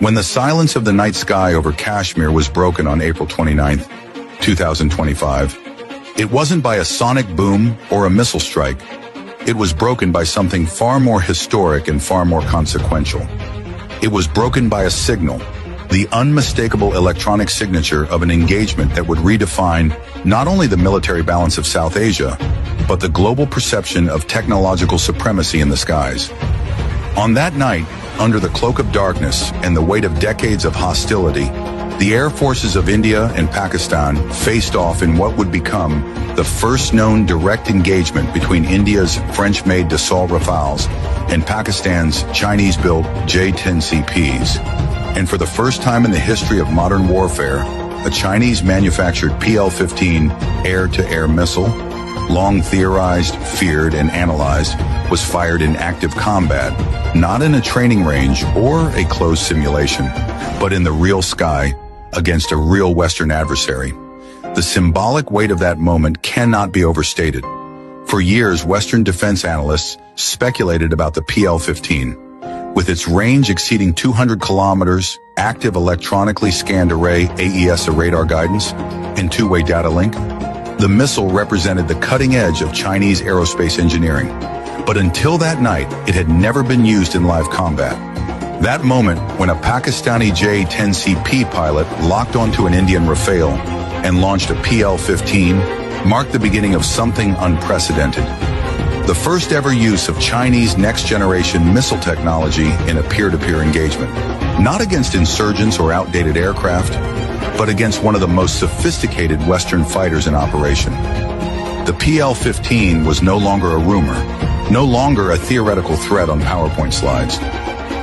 When the silence of the night sky over Kashmir was broken on April 29, 2025, it wasn't by a sonic boom or a missile strike. It was broken by something far more historic and far more consequential. It was broken by a signal, the unmistakable electronic signature of an engagement that would redefine not only the military balance of South Asia, but the global perception of technological supremacy in the skies. On that night, under the cloak of darkness and the weight of decades of hostility, the air forces of India and Pakistan faced off in what would become the first known direct engagement between India's French-made Dassault Rafales and Pakistan's Chinese-built J-10CPs. And for the first time in the history of modern warfare, a Chinese-manufactured PL-15 air-to-air missile, long theorized, feared, and analyzed, was fired in active combat, not in a training range or a closed simulation, but in the real sky against a real Western adversary. The symbolic weight of that moment cannot be overstated. For years, Western defense analysts speculated about the PL-15. With its range exceeding 200 kilometers, active electronically scanned array AESA radar guidance, and two-way data link, the missile represented the cutting edge of Chinese aerospace engineering. But until that night, it had never been used in live combat. That moment, when a Pakistani J-10CP pilot locked onto an Indian Rafael and launched a PL-15, marked the beginning of something unprecedented. The first ever use of Chinese next-generation missile technology in a peer-to-peer engagement. Not against insurgents or outdated aircraft, but against one of the most sophisticated Western fighters in operation. The PL-15 was no longer a rumor, no longer a theoretical threat on PowerPoint slides.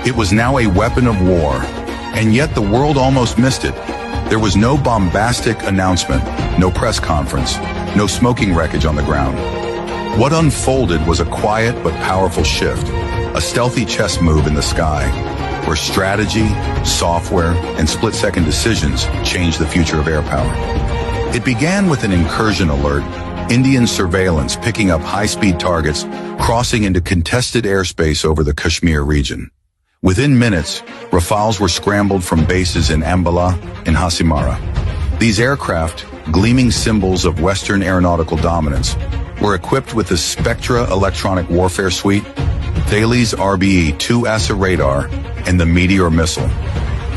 It was now a weapon of war, and yet the world almost missed it. There was no bombastic announcement, no press conference, no smoking wreckage on the ground. What unfolded was a quiet but powerful shift, a stealthy chess move in the sky, where strategy, software, and split-second decisions changed the future of air power. It began with an incursion alert, Indian surveillance picking up high-speed targets crossing into contested airspace over the Kashmir region. Within minutes, Rafales were scrambled from bases in Ambala and Hasimara. These aircraft, gleaming symbols of Western aeronautical dominance, were equipped with the Spectra electronic warfare suite, Thales RBE-2 ASA radar, and the Meteor missile,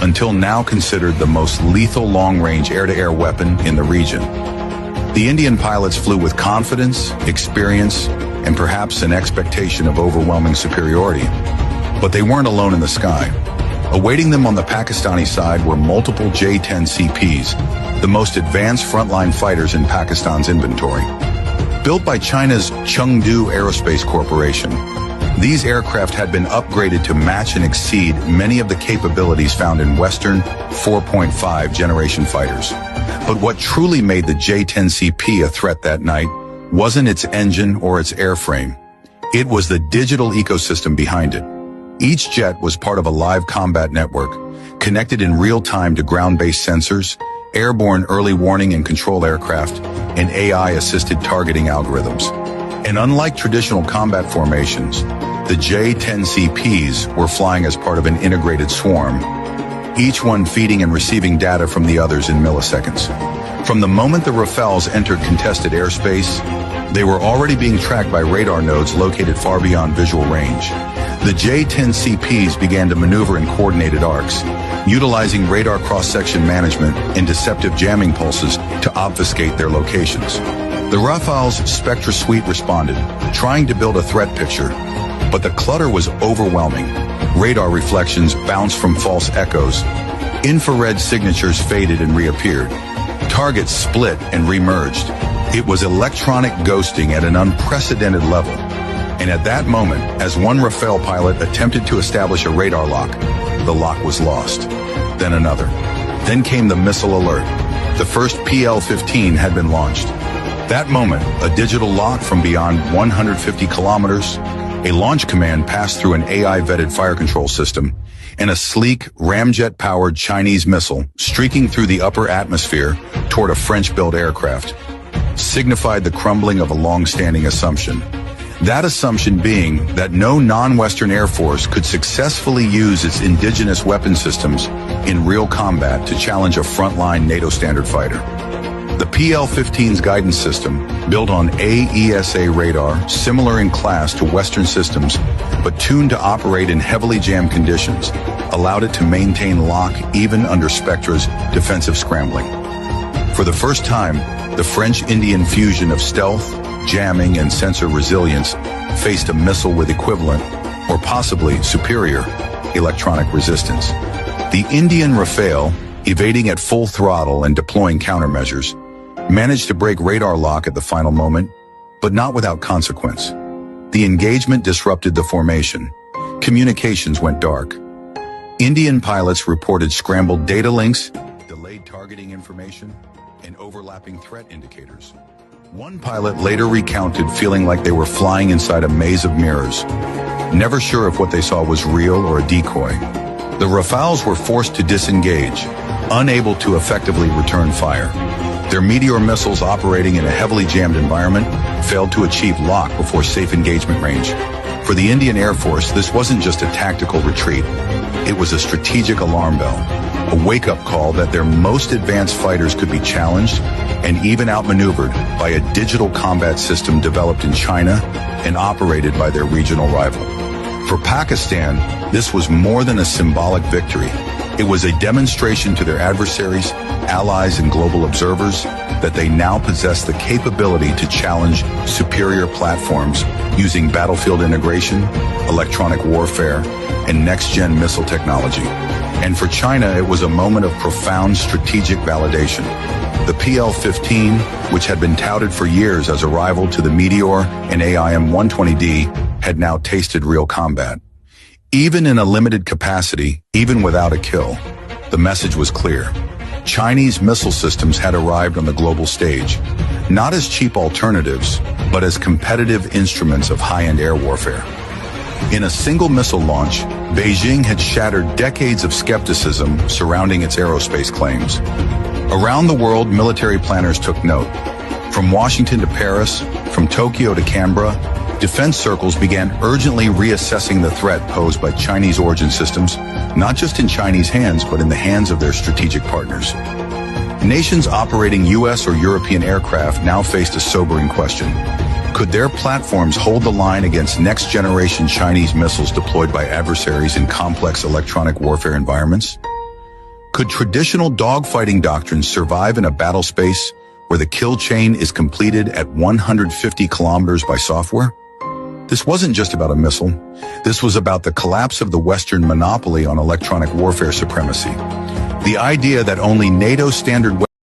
until now considered the most lethal long-range air-to-air weapon in the region. The Indian pilots flew with confidence, experience, and perhaps an expectation of overwhelming superiority. But they weren't alone in the sky. Awaiting them on the Pakistani side were multiple J-10CPs, the most advanced frontline fighters in Pakistan's inventory. Built by China's Chengdu Aerospace Corporation, these aircraft had been upgraded to match and exceed many of the capabilities found in Western 4.5 generation fighters. But what truly made the J-10CP a threat that night wasn't its engine or its airframe. It was the digital ecosystem behind it. Each jet was part of a live combat network, connected in real time to ground-based sensors, airborne early warning and control aircraft, and AI-assisted targeting algorithms. And unlike traditional combat formations, the J-10CPs were flying as part of an integrated swarm, each one feeding and receiving data from the others in milliseconds. From the moment the Rafales entered contested airspace, they were already being tracked by radar nodes located far beyond visual range. The J-10CPs began to maneuver in coordinated arcs, utilizing radar cross-section management and deceptive jamming pulses to obfuscate their locations. The Rafale's Spectra suite responded, trying to build a threat picture, but the clutter was overwhelming. Radar reflections bounced from false echoes. Infrared signatures faded and reappeared. Targets split and remerged. It was electronic ghosting at an unprecedented level. And at that moment, as one Rafael pilot attempted to establish a radar lock, the lock was lost. Then another. Then came the missile alert. The first PL-15 had been launched. That moment, a digital lock from beyond 150 kilometers, a launch command passed through an AI-vetted fire control system, and a sleek, ramjet-powered Chinese missile streaking through the upper atmosphere toward a French-built aircraft signified the crumbling of a long-standing assumption. That assumption being that no non-Western air force could successfully use its indigenous weapon systems in real combat to challenge a frontline NATO standard fighter. The PL-15's guidance system, built on AESA radar, similar in class to Western systems, but tuned to operate in heavily jammed conditions, allowed it to maintain lock even under Spectra's defensive scrambling. For the first time, the French-Indian fusion of stealth, jamming, and sensor resilience faced a missile with equivalent, or possibly superior, electronic resistance. The Indian Rafael, evading at full throttle and deploying countermeasures, managed to break radar lock at the final moment, but not without consequence. The engagement disrupted the formation. Communications went dark. Indian pilots reported scrambled data links, delayed targeting information, and overlapping threat indicators. One pilot later recounted feeling like they were flying inside a maze of mirrors, never sure if what they saw was real or a decoy. The Rafales were forced to disengage, unable to effectively return fire. Their Meteor missiles operating in a heavily jammed environment failed to achieve lock before safe engagement range. For the Indian Air Force, this wasn't just a tactical retreat. It was a strategic alarm bell, a wake-up call that their most advanced fighters could be challenged and even outmaneuvered by a digital combat system developed in China and operated by their regional rival. For Pakistan, this was more than a symbolic victory. It was a demonstration to their adversaries, allies, and global observers that they now possess the capability to challenge superior platforms using battlefield integration, electronic warfare, and next-gen missile technology. And for China, it was a moment of profound strategic validation. The PL-15, which had been touted for years as a rival to the Meteor and AIM-120D, had now tasted real combat. Even in a limited capacity, even without a kill, the message was clear. Chinese missile systems had arrived on the global stage, not as cheap alternatives, but as competitive instruments of high-end air warfare. In a single missile launch, Beijing had shattered decades of skepticism surrounding its aerospace claims. Around the world, military planners took note. From Washington to Paris, from Tokyo to Canberra, defense circles began urgently reassessing the threat posed by Chinese origin systems, not just in Chinese hands, but in the hands of their strategic partners. Nations operating US or European aircraft now faced a sobering question. Could their platforms hold the line against next-generation Chinese missiles deployed by adversaries in complex electronic warfare environments? Could traditional dogfighting doctrines survive in a battle space where the kill chain is completed at 150 kilometers by software? This wasn't just about a missile. This was about the collapse of the Western monopoly on electronic warfare supremacy. The idea that only NATO standard